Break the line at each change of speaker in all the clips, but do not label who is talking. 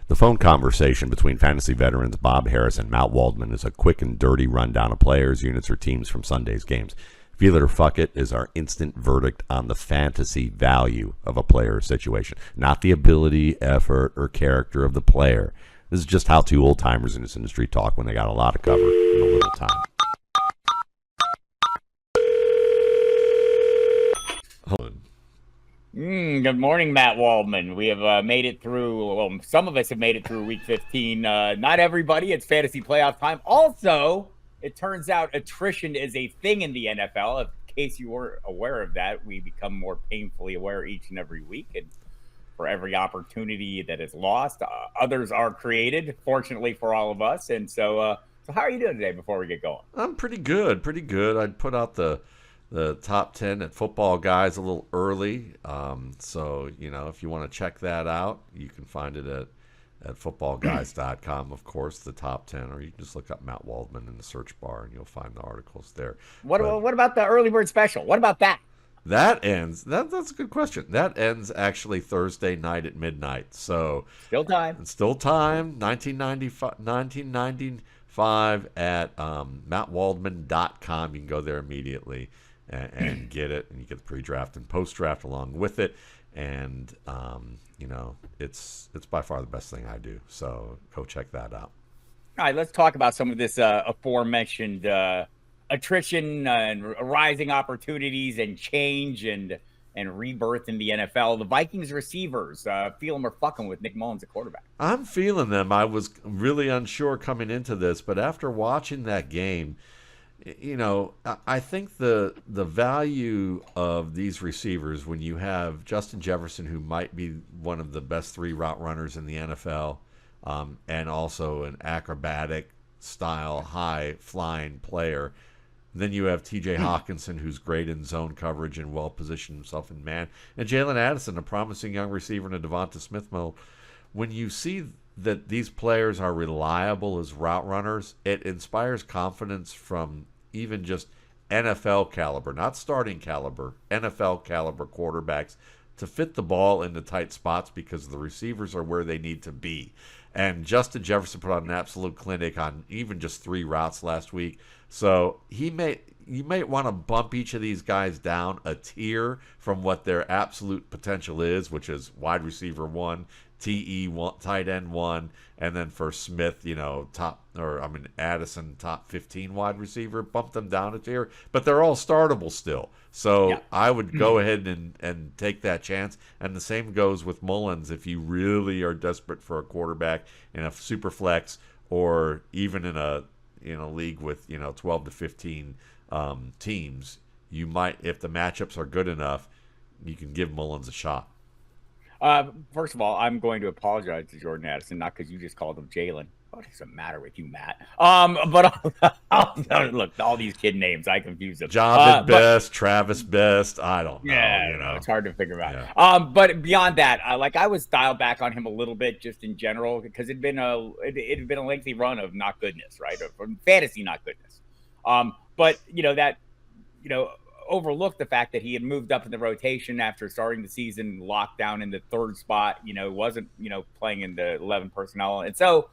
The phone conversation between fantasy veterans Bob Harris and Matt Waldman is a quick and dirty rundown of players, units, or teams from Sunday's games. Feel it or fuck it is our instant verdict on the fantasy value of a player situation, not the ability, effort, or character of the player. This is just how two old-timers in this industry talk when they got a lot to cover in a little time.
Good morning, Matt Waldman. We have made it through, well, some of us have made it through week 15. Not everybody. It's fantasy playoff time. Also, it turns out attrition is a thing in the NFL. In case you weren't aware of that, we become more painfully aware each and every week. And for every opportunity that is lost, others are created, fortunately for all of us. And so how are you doing today before we get going?
I'm pretty good. I'd put out the top 10 at Football Guys a little early. So, if you want to check that out, you can find it at footballguys.com, of course, the top 10, or you can just look up Matt Waldman in the search bar and you'll find the articles there.
What about the early bird special? What about that?
That ends, that's a good question. That ends actually Thursday night at midnight. So
Still time,
1995 at mattwaldman.com. You can go there immediately and get it, and you get the pre-draft and post-draft along with it. And it's by far the best thing I do. So go check that out.
All right, let's talk about some of this aforementioned attrition and rising opportunities and change and rebirth in the NFL. The Vikings receivers feel them are fucking with Nick Mullens at quarterback.
I'm feeling them. I was really unsure coming into this, but after watching that game, I think the value of these receivers, when you have Justin Jefferson, who might be one of the best 3 route runners in the NFL, and also an acrobatic style, high flying player. Then you have T.J. Hawkinson, who's great in zone coverage and well positioned himself in man, and Jalen Addison, a promising young receiver in a Devonta Smith mode. When you see that these players are reliable as route runners, it inspires confidence from even just NFL caliber, not starting caliber, NFL caliber quarterbacks to fit the ball into tight spots because the receivers are where they need to be. And Justin Jefferson put on an absolute clinic on even just 3 routes last week. So you may want to bump each of these guys down a tier from what their absolute potential is, which is wide receiver 1, TE1, tight end 1, and then for Smith, Addison, top 15 wide receiver, bump them down a tier, but they're all startable still. So yeah. I would go ahead and take that chance. And the same goes with Mullens if you really are desperate for a quarterback in a super flex, or even in a league with 12 to 15 teams. You might, if the matchups are good enough, you can give Mullens a shot.
First of all, I'm going to apologize to Jordan Addison, not because you just called him Jalen. What is the matter with you, Matt? But look, all these kid names, I confuse them.
Best, Travis Best, I don't know.
Yeah, it's hard to figure out.
Yeah.
But beyond that, I was dialed back on him a little bit, just in general, because it had been a lengthy run of not goodness, right? Of fantasy not goodness. But overlooked the fact that he had moved up in the rotation after starting the season locked down in the 3rd spot, wasn't, playing in the 11 personnel. And so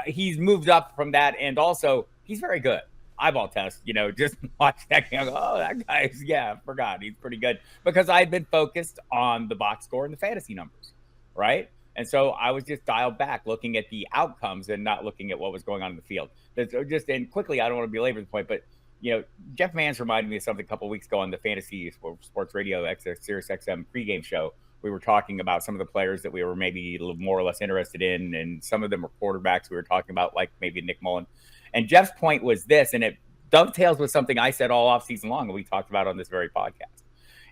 he's moved up from that. And also he's very good. Eyeball test, just watch that game. Oh, that guy's, I forgot. He's pretty good, because I'd been focused on the box score and the fantasy numbers. Right. And so I was just dialed back looking at the outcomes and not looking at what was going on in the field. And quickly, I don't want to belabor the point, but Jeff Mans reminded me of something a couple of weeks ago on the Fantasy Sports Radio Sirius XM pregame show. We were talking about some of the players that we were maybe a little more or less interested in, and some of them were quarterbacks we were talking about, like maybe Nick Mullens. And Jeff's point was this, and it dovetails with something I said all offseason long, and we talked about on this very podcast,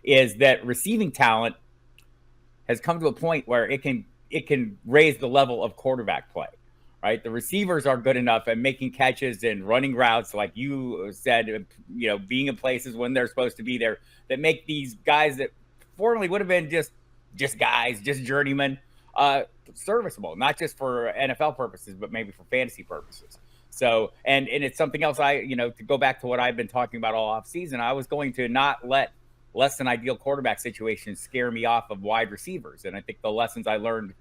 is that receiving talent has come to a point where it can raise the level of quarterback play. Right, the receivers are good enough at making catches and running routes, like you said, being in places when they're supposed to be there, that make these guys that formerly would have been just guys, just journeymen, serviceable, not just for NFL purposes, but maybe for fantasy purposes. So, and it's something else to go back to what I've been talking about all off season, I was going to not let less than ideal quarterback situations scare me off of wide receivers. And I think the lessons I learned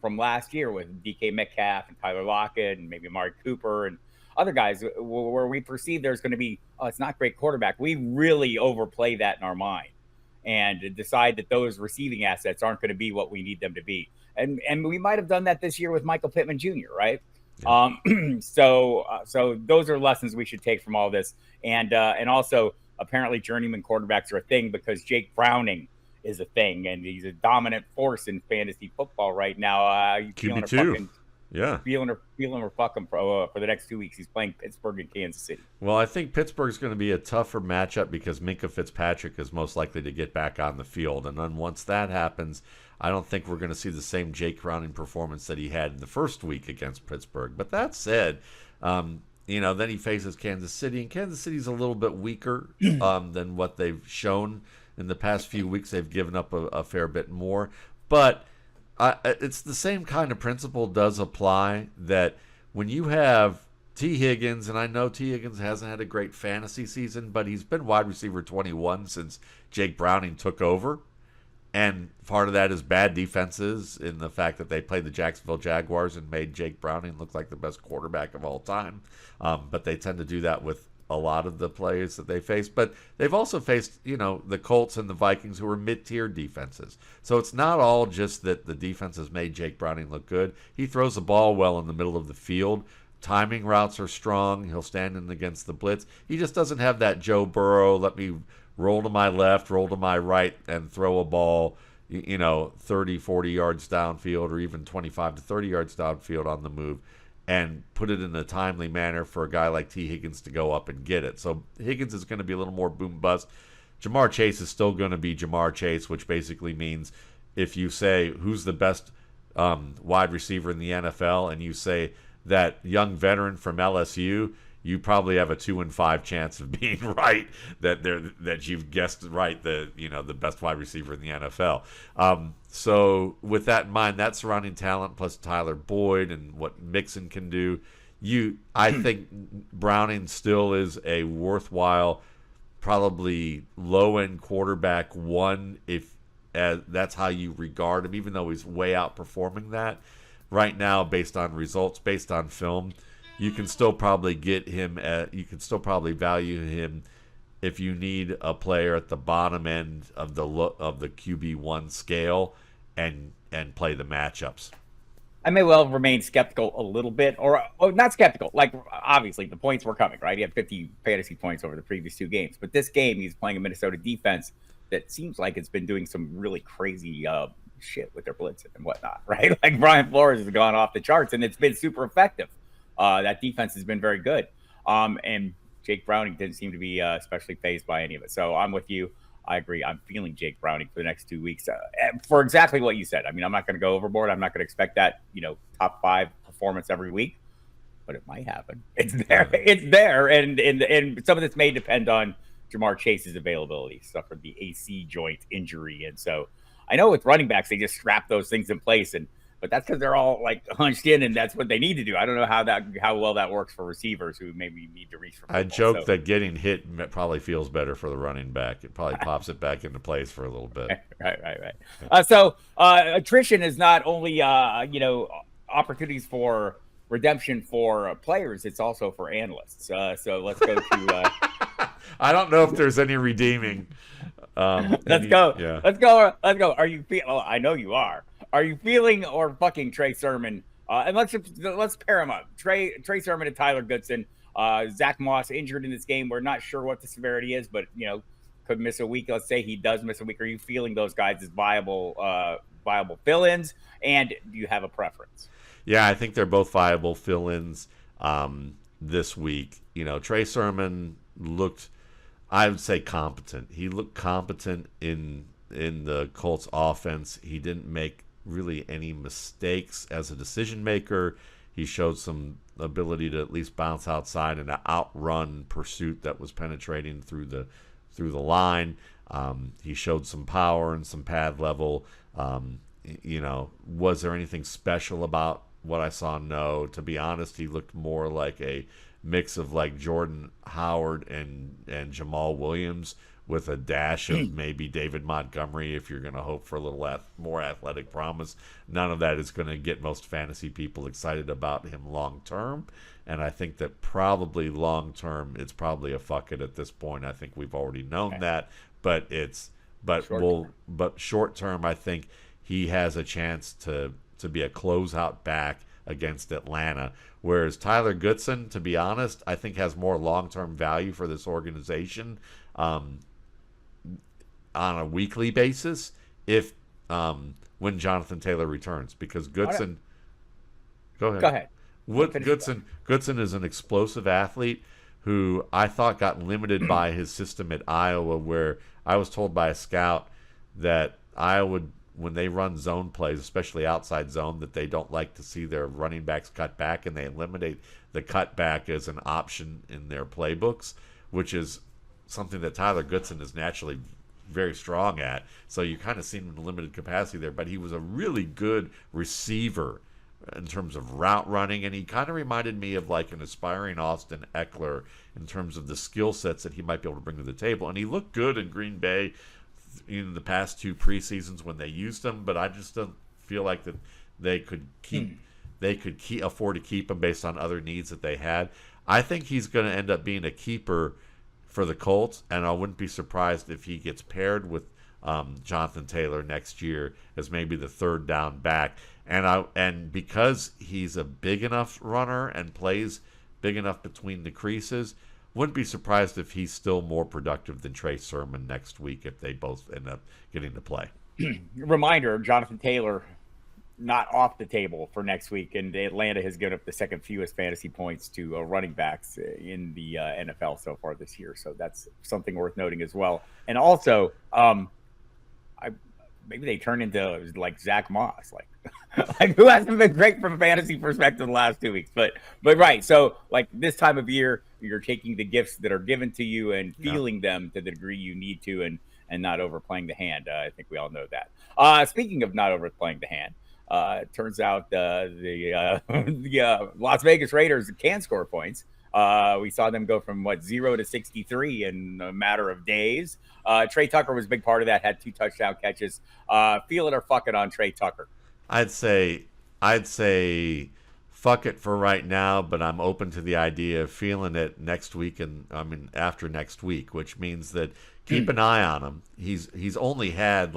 from last year with DK Metcalf and Tyler Lockett and maybe Amari Cooper and other guys where we perceive there's going to be, oh, it's not great quarterback. We really overplay that in our mind and decide that those receiving assets aren't going to be what we need them to be. And we might have done that this year with Michael Pittman Jr., right? Yeah. So those are lessons we should take from all this. And also, apparently, journeyman quarterbacks are a thing because Jake Browning is a thing, and he's a dominant force in fantasy football right now.
QB2. Yeah.
Feeling or fuck him for the next 2 weeks. He's playing Pittsburgh and Kansas City.
Well, I think Pittsburgh's going to be a tougher matchup because Minkah Fitzpatrick is most likely to get back on the field. And then once that happens, I don't think we're going to see the same Jake Browning performance that he had in the first week against Pittsburgh. But that said, then he faces Kansas City, and Kansas City's a little bit weaker than what they've shown in the past few weeks. They've given up a fair bit more. But it's the same kind of principle does apply, that when you have T. Higgins, and I know T. Higgins hasn't had a great fantasy season, but he's been wide receiver 21 since Jake Browning took over. And part of that is bad defenses in the fact that they played the Jacksonville Jaguars and made Jake Browning look like the best quarterback of all time. But they tend to do that with a lot of the players that they face. But they've also faced, the Colts and the Vikings, who are mid-tier defenses. So it's not all just that the defense has made Jake Browning look good. He throws the ball well in the middle of the field. Timing routes are strong. He'll stand in against the blitz. He just doesn't have that Joe Burrow, let me roll to my left, roll to my right, and throw a ball, 30, 40 yards downfield, or even 25 to 30 yards downfield on the move, and put it in a timely manner for a guy like T. Higgins to go up and get it. So Higgins is going to be a little more boom bust. Jamar Chase is still going to be Jamar Chase, which basically means if you say who's the best wide receiver in the NFL, and you say that young veteran from LSU, you probably have a 2 in 5 chance of being right that you've guessed right the best wide receiver in the NFL. So with that in mind, that surrounding talent plus Tyler Boyd and what Mixon can do, I think Browning still is a worthwhile, probably low end quarterback one if that's how you regard him, even though he's way outperforming that right now based on results, based on film. You can still probably get him you can still probably value him if you need a player at the bottom end of the QB1 scale and play the matchups.
I may well remain skeptical a little bit, or not skeptical. Like, obviously, the points were coming, right? He had 50 fantasy points over the previous 2 games. But this game, he's playing a Minnesota defense that seems like it's been doing some really crazy shit with their blitzing and whatnot, right? Like, Brian Flores has gone off the charts, and it's been super effective. That defense has been very good. And Jake Browning didn't seem to be especially fazed by any of it. So I'm with you. I agree. I'm feeling Jake Browning for the next 2 weeks for exactly what you said. I mean, I'm not going to go overboard. I'm not going to expect that, top 5 performance every week, but it might happen. It's there. It's there. And some of this may depend on Jamar Chase's availability. He suffered the AC joint injury. And so I know with running backs, they just strap those things in place, but that's because they're all like hunched in, and that's what they need to do. I don't know how well that works for receivers who maybe need to reach for football.
I joke that getting hit probably feels better for the running back. It probably pops it back into place for a little bit.
Right. So attrition is not only opportunities for redemption for players; it's also for analysts. So let's go to.
I don't know if there's any redeeming.
Let's go. Are you I know you are. Are you feeling or fucking Trey Sermon? And let's pair them up. Trey Sermon and Tyler Goodson. Zach Moss injured in this game. We're not sure what the severity is, but could miss a week. Let's say he does miss a week. Are you feeling those guys as viable fill-ins? And do you have a preference?
Yeah, I think they're both viable fill-ins this week. Trey Sermon looked, I would say, competent. He looked competent in the Colts offense. He didn't make really any mistakes as a decision maker. He showed some ability to at least bounce outside and outrun pursuit that was penetrating through the line. He showed some power and some pad level. Was there anything special about what I saw? No. To be honest, he looked more like a mix of like Jordan Howard and Jamal Williams with a dash of maybe David Montgomery if you're going to hope for a little more athletic promise. None of that is going to get most fantasy people excited about him long term. And I think that probably long term, it's probably a fuck it at this point. I think we've already known that, but short term, I think he has a chance to be a closeout back against Atlanta. Whereas Tyler Goodson, to be honest, I think has more long term value for this organization on a weekly basis if when Jonathan Taylor returns, because Goodson. Go ahead. Goodson is an explosive athlete who I thought got limited by his system at Iowa, where I was told by a scout that Iowa, when they run zone plays, especially outside zone, that they don't like to see their running backs cut back, and they eliminate the cutback as an option in their playbooks, which is something that Tyler Goodson is naturally very strong at. So you kind of see him in limited capacity there, but he was a really good receiver in terms of route running, and he kind of reminded me of like an aspiring Austin Eckler in terms of the skill sets that he might be able to bring to the table. And he looked good in Green Bay in the past 2 preseasons when they used him, but I just don't feel like that they could afford to keep him based on other needs that they had. I think he's going to end up being a keeper for the Colts, and I wouldn't be surprised if he gets paired with Jonathan Taylor next year as maybe the third down back. And because he's a big enough runner and plays big enough between the creases, wouldn't be surprised if he's still more productive than Trey Sermon next week if they both end up getting to play.
Reminder, Jonathan Taylor not off the table for next week, and Atlanta has given up the second fewest fantasy points to running backs in the NFL so far this year. So that's something worth noting as well. And also, maybe they turn into like Zach Moss, like who hasn't been great from a fantasy perspective the last 2 weeks, but right. So like this time of year, you're taking the gifts that are given to you and feeling them to the degree you need to, and not overplaying the hand. I think we all know that. Speaking of not overplaying the hand, it turns out the Las Vegas Raiders can score points. We saw them go from 0 to 63 in a matter of days. Tre Tucker was a big part of that, had 2 touchdown catches. Feel it or fuck it on Tre Tucker.
I'd say fuck it for right now, but I'm open to the idea of feeling it next week, and after next week, which means that keep an eye on him. He's only had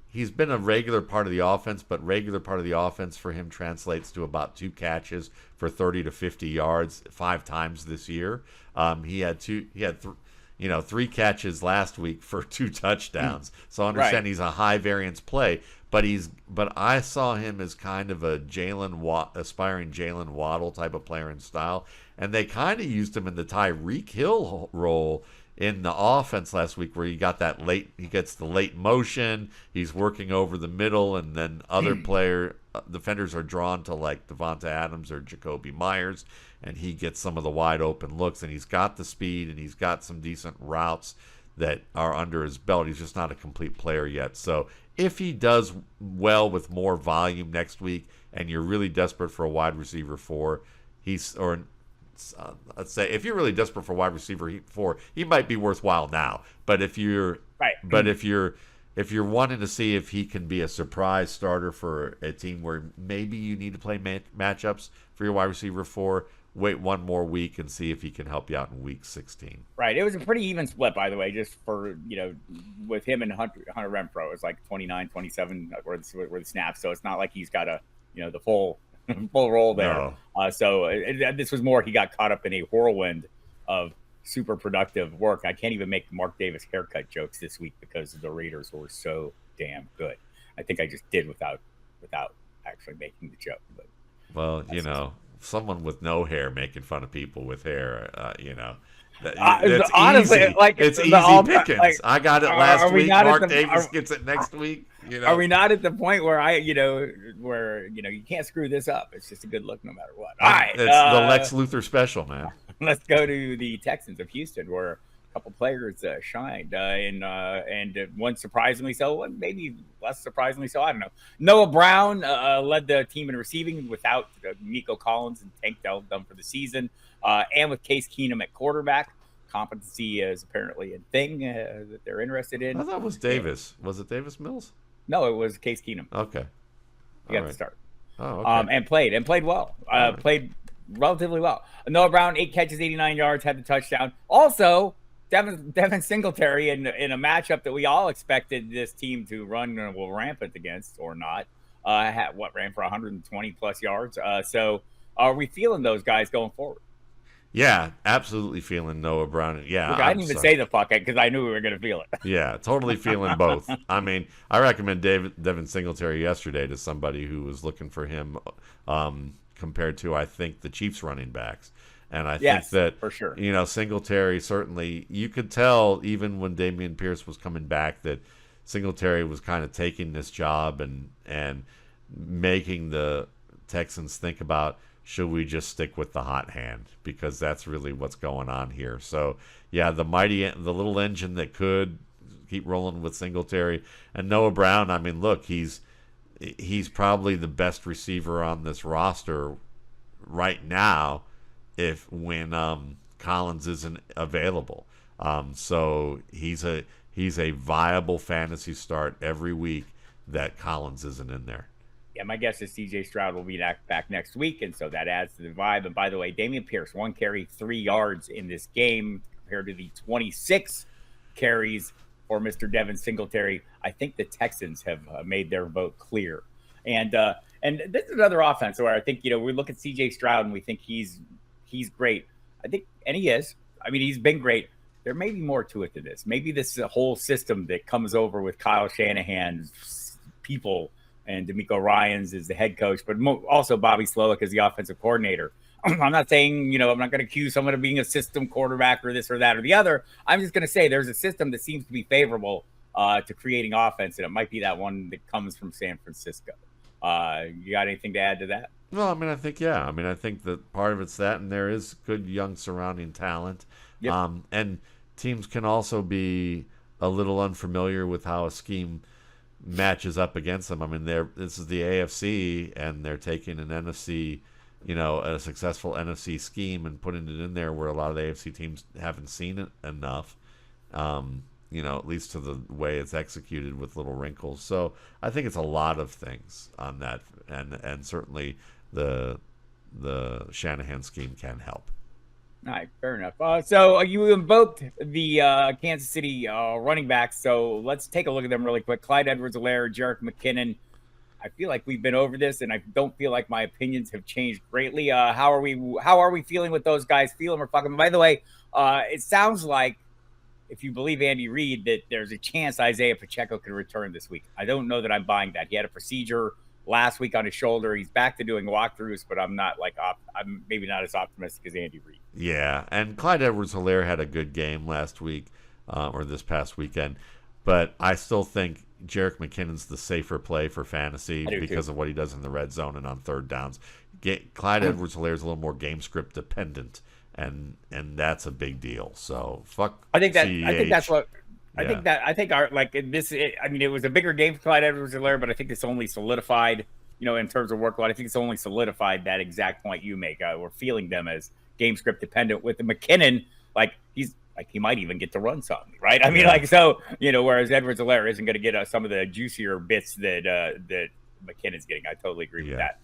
he's been a regular part of the offense, but regular part of the offense for him translates to about 2 catches for 30 to 50 yards 5 times this year. He had 3 catches last week for 2 touchdowns. So I understand he's a high variance play, but I saw him as kind of a aspiring Jalen Waddle type of player in style, and they kind of used him in the Tyreek Hill role in the offense last week, where he gets the late motion, he's working over the middle, and then other defenders are drawn to like Devonta Adams or Jacoby Myers, and he gets some of the wide open looks, and he's got the speed, and he's got some decent routes that are under his belt. He's just not a complete player yet. So if he does well with more volume next week, and you're really desperate for a wide receiver 4, let's say if you're really desperate for wide receiver 4, he might be worthwhile now. But if you're if you're wanting to see if he can be a surprise starter for a team where maybe you need to play matchups for your wide receiver 4, wait 1 more week and see if he can help you out in week 16.
Right. It was a pretty even split, by the way, just for, with him and Hunter Renfrow. It's like 29-27 were the snaps. So it's not like he's got the full role there. No. So this was more, he got caught up in a whirlwind of super productive work. I can't even make Mark Davis haircut jokes this week because the Raiders were so damn good. I think I just did without actually making the joke. But
someone with no hair making fun of people with hair,
it's honestly easy.
It's easy pickings. I got it last week. Mark Davis gets it next week.
Are we not at the point where you can't screw this up? It's just a good look no matter what. All right,
it's the Lex Luthor special, man.
Let's go to the Texans of Houston, where a couple players shined, and one surprisingly so, one maybe less surprisingly so. I don't know. Noah Brown led the team in receiving without Nico Collins and Tank Dell done for the season, and with Case Keenum at quarterback. competency is apparently a thing that they're interested in.
I thought it was Davis. Was it Davis Mills?
No, it was Case Keenum.
Okay.
He got the start.
Oh, okay.
And played well.
Right.
Played relatively well. Noah Brown, 8 catches, 89 yards, had the touchdown. Also, Devin Singletary in a matchup that we all expected this team to run rampant against or not. Ran for 120 plus yards. So are we feeling those guys going forward?
Yeah, absolutely feeling Noah Brown. Yeah,
look, I didn't even say the fuck it because I knew we were going to feel it.
Yeah, totally feeling both. I mean, I recommend Devin Singletary yesterday to somebody who was looking for him compared to, I think, the Chiefs running backs. And I think that,
for sure,
Singletary, certainly, you could tell even when Dameon Pierce was coming back that Singletary was kind of taking this job and making the Texans think about, should we just stick with the hot hand? Because that's really what's going on here. So, yeah, the little engine that could keep rolling with Singletary. And Noah Brown, I mean, look, he's probably the best receiver on this roster right now when Collins isn't available. So he's a viable fantasy start every week that Collins isn't in there.
Yeah, my guess is CJ Stroud will be back next week, and so that adds to the vibe. And by the way, Dameon Pierce, 1 carry, 3 yards in this game compared to the 26 carries for Mr. Devin Singletary. I think the Texans have made their vote clear. And this is another offense where I think, we look at CJ Stroud and we think he's great. I think, and he is. I mean, he's been great. There may be more to it than this. Maybe this is a whole system that comes over with Kyle Shanahan's people, and D'Amico Ryans is the head coach, but also Bobby Slowick is the offensive coordinator. I'm not saying, I'm not going to accuse someone of being a system quarterback or this or that or the other. I'm just going to say there's a system that seems to be favorable to creating offense, and it might be that one that comes from San Francisco. You got anything to add to that?
Well, I mean, I think that part of it's that, and there is good young surrounding talent.
Yep.
And teams can also be a little unfamiliar with how a scheme matches up against them. I mean, this is the AFC, and they're taking an NFC, a successful NFC scheme and putting it in there where a lot of the AFC teams haven't seen it enough, at least to the way it's executed with little wrinkles. So I think it's a lot of things on that, and certainly the Shanahan scheme can help.
All right, fair enough. So you invoked the Kansas City running backs, so let's take a look at them really quick. Clyde Edwards-Helair, Jerick McKinnon. I feel like we've been over this, and I don't feel like my opinions have changed greatly. How are we feeling with those guys? Feeling or fucking? By the way, it sounds like, if you believe Andy Reid, that there's a chance Isaiah Pacheco could return this week. I don't know that I'm buying that. He had a procedure last week on his shoulder. He's back to doing walkthroughs, but I'm not I'm maybe not as optimistic as Andy Reid.
Yeah, and Clyde Edwards-Helair had a good game last week or this past weekend, but I still think Jerick McKinnon's the safer play for fantasy because of what he does in the red zone and on third downs. Clyde Edwards-Helair is a little more game script dependent, and that's a big deal. So fuck.
I think that's what. Yeah. I think it was a bigger game for Clyde Edwards-Helair, but I think it's only solidified, in terms of workload. I think it's only solidified that exact point you make. We're feeling them as game script dependent. With the McKinnon, he might even get to run something, right? I mean, whereas Edwards-Helair isn't going to get some of the juicier bits that McKinnon's getting. I totally agree with that.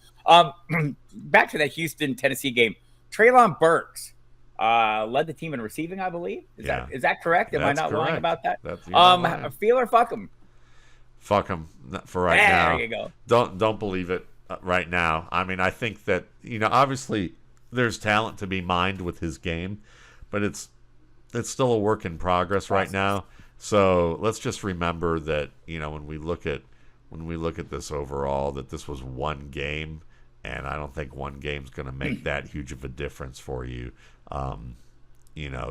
Back to that Houston-Tennessee game, Treylon Burks led the team in receiving, I believe. Is that correct? Am I not lying about that? Feel or fuck him?
Fuck him for right now.
There you go.
Don't believe it right now. I mean, I think that obviously there's talent to be mined with his game, but it's still a work in progress right now. So let's just remember that when we look at this overall, that this was one game, and I don't think one game's going to make that huge of a difference for you.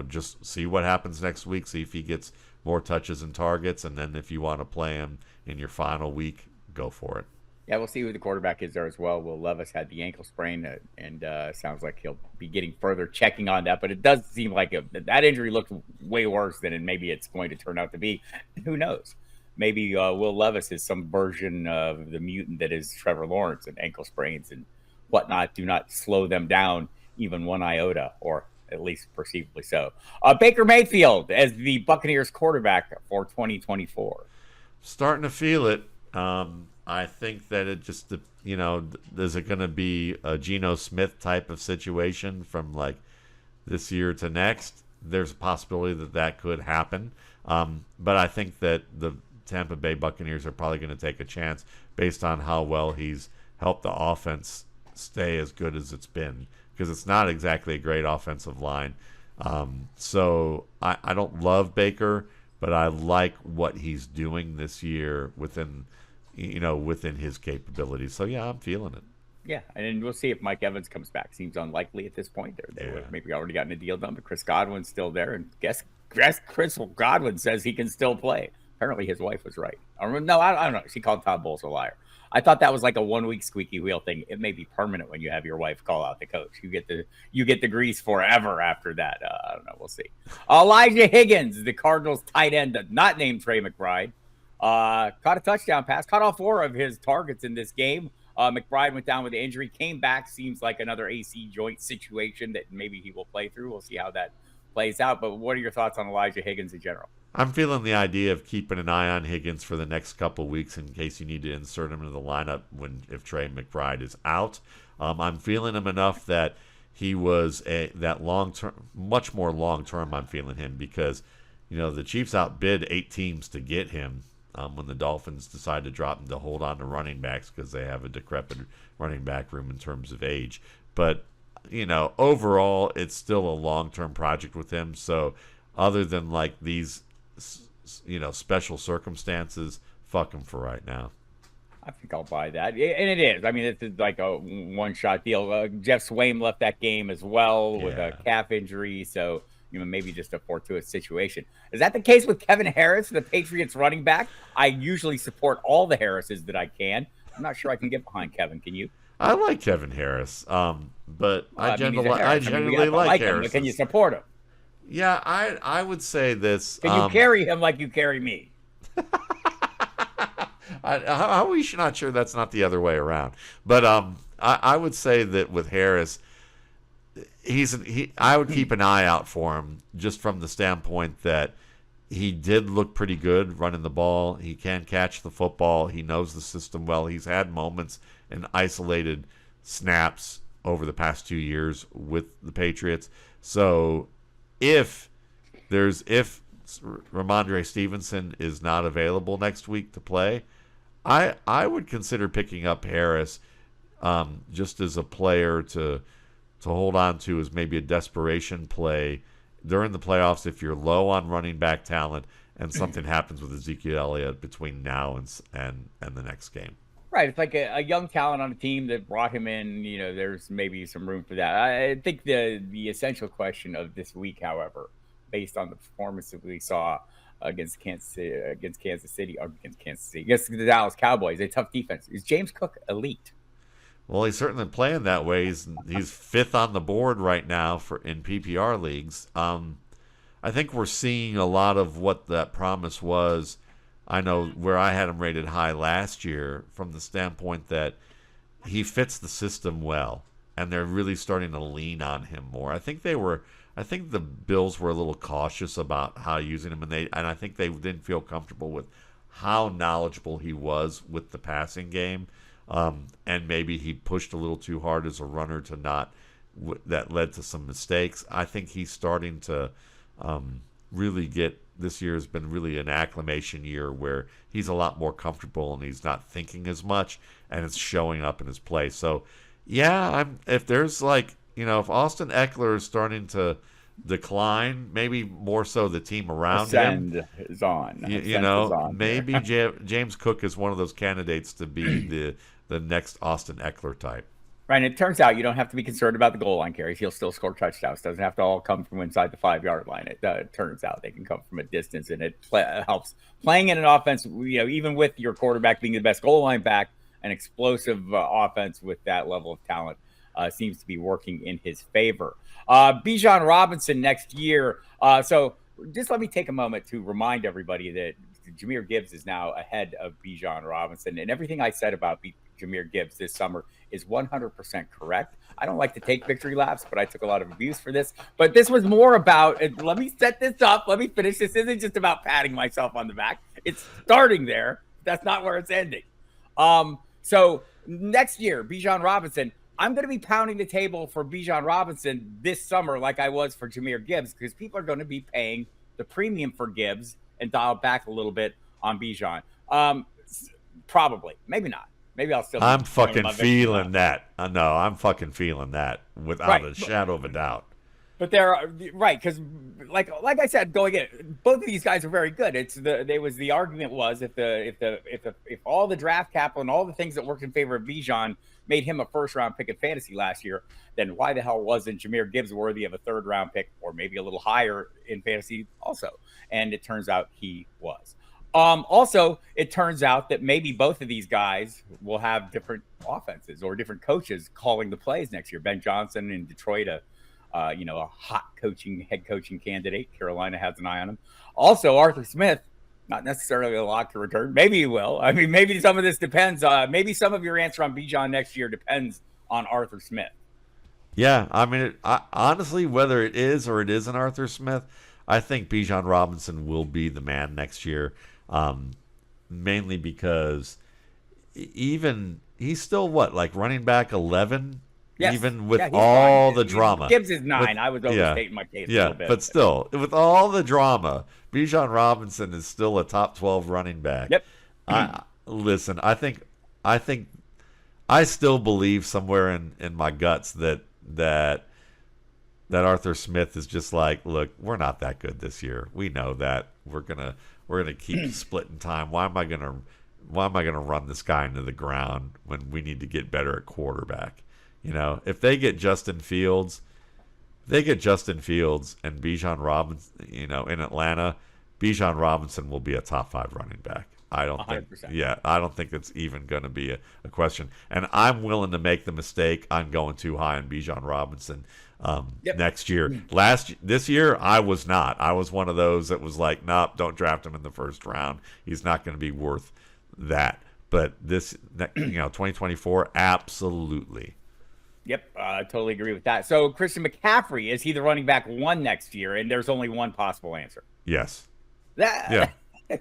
Just see what happens next week. See if he gets more touches and targets, and then if you want to play him in your final week, go for it.
Yeah, we'll see who the quarterback is there as well. Will Levis had the ankle sprain, and sounds like he'll be getting further checking on that. But it does seem like that injury looked way worse than maybe it's going to turn out to be. Who knows? Maybe Will Levis is some version of the mutant that is Trevor Lawrence, and ankle sprains and whatnot do not slow them down even one iota, or at least perceivably so. Baker Mayfield as the Buccaneers quarterback for 2024.
Starting to feel it. I think that it just, is it going to be a Geno Smith type of situation from like this year to next? There's a possibility that could happen. But I think that the Tampa Bay Buccaneers are probably going to take a chance based on how well he's helped the offense stay as good as it's been, because it's not exactly a great offensive line. So I don't love Baker, but I like what he's doing this year within his capabilities. So yeah, I'm feeling it.
Yeah, and we'll see if Mike Evans comes back. Seems unlikely at this point. They have maybe already gotten a deal done, but Chris Godwin's still there, and guess Chris Godwin says he can still play. Apparently, his wife was right. I don't know. She called Todd Bowles a liar. I thought that was like a 1 week squeaky wheel thing. It may be permanent when you have your wife call out the coach. You get the grease forever after that. I don't know. We'll see. Elijah Higgins, the Cardinals tight end, not named Trey McBride, caught a touchdown pass. Caught all 4 of his targets in this game. McBride went down with the injury, came back. Seems like another AC joint situation that maybe he will play through. We'll see how that plays out. But what are your thoughts on Elijah Higgins in general?
I'm feeling the idea of keeping an eye on Higgins for the next couple of weeks in case you need to insert him into the lineup if Trey McBride is out. I'm feeling him enough that he was that long term, much more long term. I'm feeling him because the Chiefs outbid 8 teams to get him when the Dolphins decide to drop him to hold on to running backs because they have a decrepit running back room in terms of age. But overall, it's still a long term project with him. So other than like these special circumstances, fuck him for right now.
I think I'll buy that. And it is. I mean, it's like a one-shot deal. Jeff Swaim left that game as well with a calf injury. So, maybe just a fortuitous situation. Is that the case with Kevin Harris, the Patriots running back? I usually support all the Harrises that I can. I'm not sure I can get behind Kevin. Can you?
I like Kevin Harris, but I generally like Harris.
But can you support him?
Yeah, I would say this.
Can you carry him like you carry me?
How are we not sure that's not the other way around? But I would say that with Harris, I would keep an eye out for him just from the standpoint that he did look pretty good running the ball. He can catch the football. He knows the system well. He's had moments and isolated snaps over the past 2 years with the Patriots. So if Ramondre Stevenson is not available next week to play, I would consider picking up Harris just as a player to hold on to as maybe a desperation play during the playoffs if you're low on running back talent and something happens with Ezekiel Elliott between now and the next game.
Right. It's like a young talent on a team that brought him in. There's maybe some room for that. I think the essential question of this week, however, based on the performance that we saw against the Dallas Cowboys, a tough defense, is James Cook elite?
Well, he's certainly playing that way. He's 5th on the board right now in PPR leagues. I think we're seeing a lot of what that promise was. I know where I had him rated high last year from the standpoint that he fits the system well, and they're really starting to lean on him more. I think the Bills were a little cautious about how using him, and I think they didn't feel comfortable with how knowledgeable he was with the passing game, and maybe he pushed a little too hard as a runner that led to some mistakes. I think he's starting to really get. This year has been really an acclimation year where he's a lot more comfortable and he's not thinking as much, and it's showing up in his play. So, yeah, if there's if Austin Eckler is starting to decline, maybe more so the team around him
is on.
Maybe James Cook is one of those candidates to be the next Austin Eckler type.
Right, and it turns out you don't have to be concerned about the goal line carries. He'll still score touchdowns. Doesn't have to all come from inside the 5-yard line. It turns out they can come from a distance, and it helps playing in an offense. Even with your quarterback being the best goal line back, an explosive offense with that level of talent seems to be working in his favor. Bijan Robinson next year. So just let me take a moment to remind everybody that Jahmyr Gibbs is now ahead of Bijan Robinson, and everything I said about Jahmyr Gibbs this summer is 100% correct. I don't like to take victory laps, but I took a lot of abuse for this. But this was more about, let me set this up. Let me finish. This isn't just about patting myself on the back. It's starting there. That's not where it's ending. So next year, Bijan Robinson, I'm going to be pounding the table for Bijan Robinson this summer like I was for Jahmyr Gibbs, because people are going to be paying the premium for Gibbs and dial back a little bit on Bijan. Probably. Maybe not. Maybe I'll still.
I'm fucking feeling that. No, I'm fucking feeling that without a shadow of a doubt.
But they're right, because like I said, going in, both of these guys are very good. The argument was if all the draft capital and all the things that worked in favor of Bijan made him a first round pick in fantasy last year, then why the hell wasn't Jahmyr Gibbs worthy of a third round pick or maybe a little higher in fantasy also? And it turns out he was. Also, it turns out that maybe both of these guys will have different offenses or different coaches calling the plays next year. Ben Johnson in Detroit, a hot head coaching candidate. Carolina has an eye on him. Also, Arthur Smith, not necessarily a lock to return. Maybe he will. I mean, maybe some of this depends. Maybe some of your answer on Bijan next year depends on Arthur Smith.
Yeah, I mean, honestly, whether it is or it isn't Arthur Smith, I think Bijan Robinson will be the man next year. Mainly because even he's still running back 11,
yes.
even with all
fine.
the drama.
Gibbs is 9. I was overstating my case a little bit.
But still, with all the drama, Bijan Robinson is still a top 12 running back.
Yep.
Listen, I think I still believe somewhere in my guts that Arthur Smith is just like, look, we're not that good this year. We know that. We're gonna keep splitting time. Why am I gonna run this guy into the ground when we need to get better at quarterback? If they get Justin Fields and Bijan Robinson, in Atlanta, Bijan Robinson will be a top 5 running back. I don't 100%. I don't think it's even going to be a question. And I'm willing to make the mistake. I'm going too high on Bijan Robinson next year. This year, I was not. I was one of those that was like, nope, don't draft him in the first round. He's not going to be worth that. But this, 2024, absolutely.
Yep, I totally agree with that. So Christian McCaffrey, is he the running back 1 next year? And there's only one possible answer.
Yes.
That is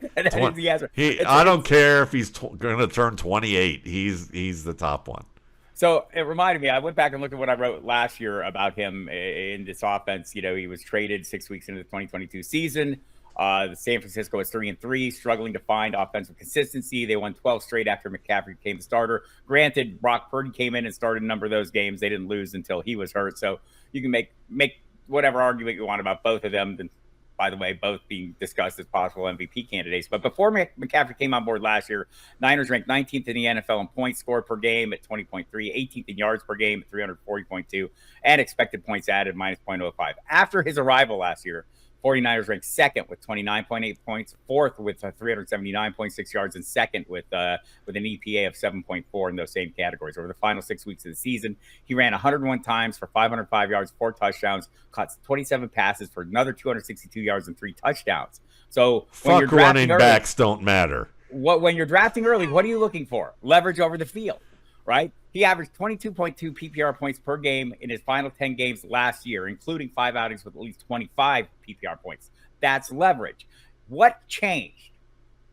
the answer.
I don't care if he's going to turn 28. He's the top one.
So it reminded me, I went back and looked at what I wrote last year about him in this offense. He was traded 6 weeks into the 2022 season. The San Francisco is 3-3, struggling to find offensive consistency. They won 12 straight after McCaffrey became the starter. Granted, Brock Purdy came in and started a number of those games. They didn't lose until he was hurt. So you can make whatever argument you want about both of them. And by the way, both being discussed as possible MVP candidates. But before McCaffrey came on board last year, Niners ranked 19th in the NFL in points scored per game at 20.3, 18th in yards per game at 340.2, and expected points added -0.05. After his arrival last year, 49ers ranked second with 29.8 points, fourth with 379.6 yards, and second with an EPA of 7.4 in those same categories. Over the final 6 weeks of the season, he ran 101 times for 505 yards, 4 touchdowns, caught 27 passes for another 262 yards and 3 touchdowns. So when you're
running backs don't matter.
When you're drafting early, what are you looking for? Leverage over the field, right? He averaged 22.2 PPR points per game in his final 10 games last year, including 5 outings with at least 25 PPR points. That's leverage. What changed?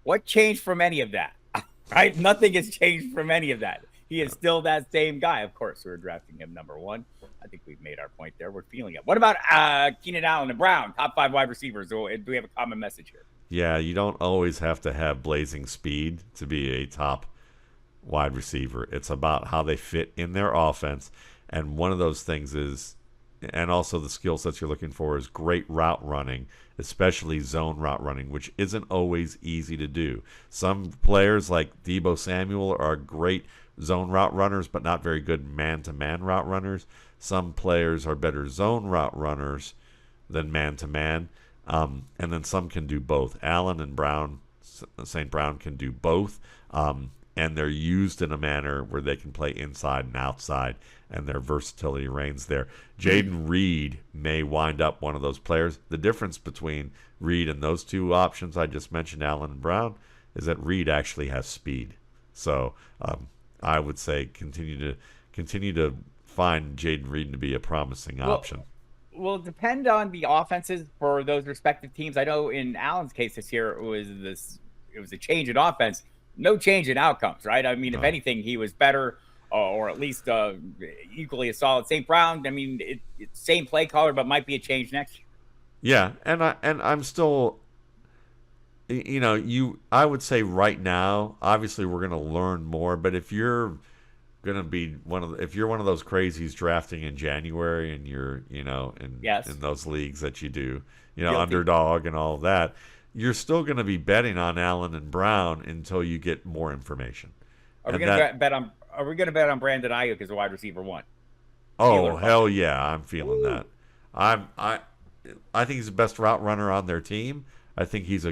What changed from any of that? Right? Nothing has changed from any of that. He is still that same guy. Of course, we're drafting him number 1. I think we've made our point there. We're feeling it. What about Keenan Allen and Brown, top 5 wide receivers? Do we have a common message here?
Yeah, you don't always have to have blazing speed to be a top wide receiver. It's about how they fit in their offense, and one of those things is, and also the skill sets you're looking for, is great route running, especially zone route running, which isn't always easy to do. Some players like Deebo Samuel are great zone route runners, but not very good man-to-man route runners. Some players are better zone route runners than man-to-man, and then some can do both. Allen and St. Brown can do both, and they're used in a manner where they can play inside and outside, and their versatility reigns there. Jaden Reed may wind up one of those players. The difference between Reed and those two options I just mentioned, Allen and Brown, is that Reed actually has speed. So I would say continue to find Jaden Reed to be a promising option.
Will depend on the offenses for those respective teams. I know in Allen's case this year it was a change in offense, no change in outcomes, right? I mean, if anything, he was better or at least equally as solid. St. Brown, I mean, it's same play caller, but might be a change next year.
Yeah, and I'm still, I would say right now, obviously we're going to learn more, but if you're going to be if you're one of those crazies drafting in January and you're, in those leagues that you do,
Guilty.
underdog and all of that, you're still going to be betting on Allen and Brown until you get more information.
Are we going to bet on Brandon Aiyuk as a wide receiver 1?
Oh, hell yeah, I'm feeling that. I think he's the best route runner on their team. I think he's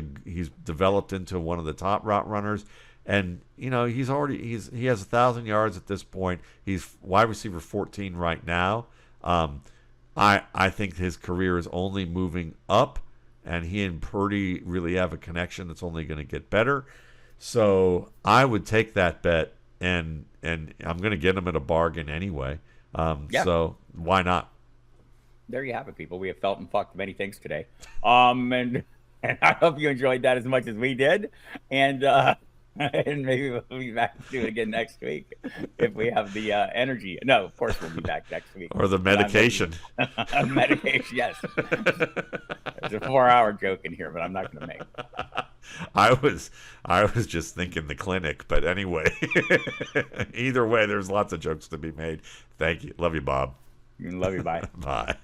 developed into one of the top route runners, and he has 1,000 yards at this point. He's wide receiver 14 right now. I think his career is only moving up, and he and Purdy really have a connection that's only going to get better. So I would take that bet, and I'm going to get him at a bargain anyway. So why not?
There you have it, people. We have felt and fucked many things today. And I hope you enjoyed that as much as we did. And maybe we'll be back to do it again next week if we have the energy. No, of course we'll be back next week.
Or the medication.
Medication, yes. There's a 4-hour joke in here, but I'm not going to make it.
I was just thinking the clinic, but anyway, either way, there's lots of jokes to be made. Thank you. Love you, Bob.
Love you. Bye.
Bye.